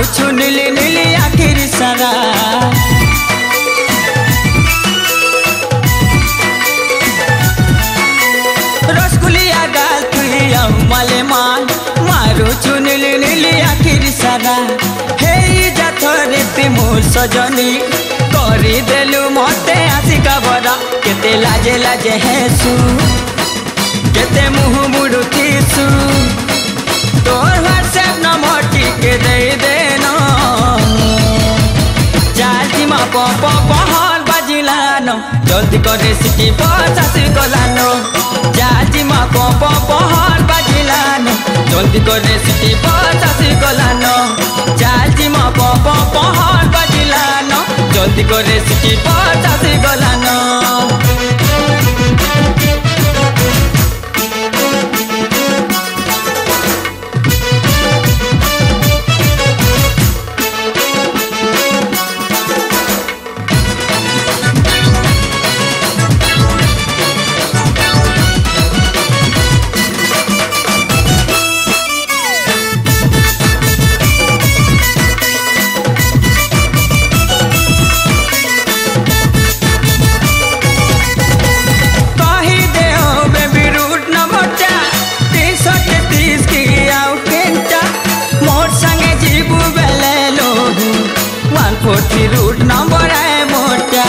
मारुछु नीली नीली आखिर सारा रसगुलिया गाल तुई माले मान मारुछु नीली नीली आखिर सारा हे जाथरे ती मोर सजनी करी देलु मते आशिका बरा केते लाजे लाजे हेसु केते मुह मुड़ुतीसु तोर व्हाट्सएप नंबर टिके दे देना चार्जी मा पहल बाजिलानो जल्दी करे सिटी 50 गलानो चार्जी मा पहल बाजिलानो जल्दी करे सिटी 50 गलानो चार्जी मा पहल बाजिलानो जल्दी करे सिटी 50 गलानो रूट नंबर है मोटा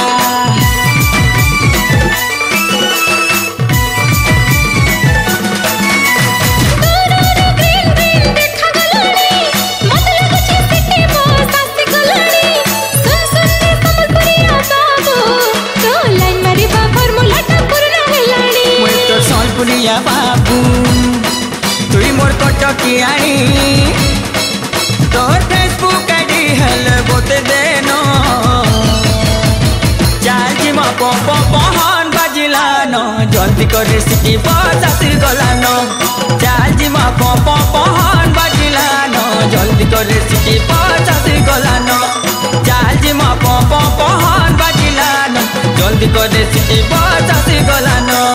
बाबू तुई मोर कटकी आई तोर फेसबुक आईडी हेल बोते देनो चार्जी मा पहन बाजिलानो जल्दी करे सिटी 50 गलानो चार्जी मा पहन बाजिलानो जल्दी करे सिटी 50 गलानो चार्जी मा पहन बाजिलानो जल्दी करे सिटी 50 गलानो।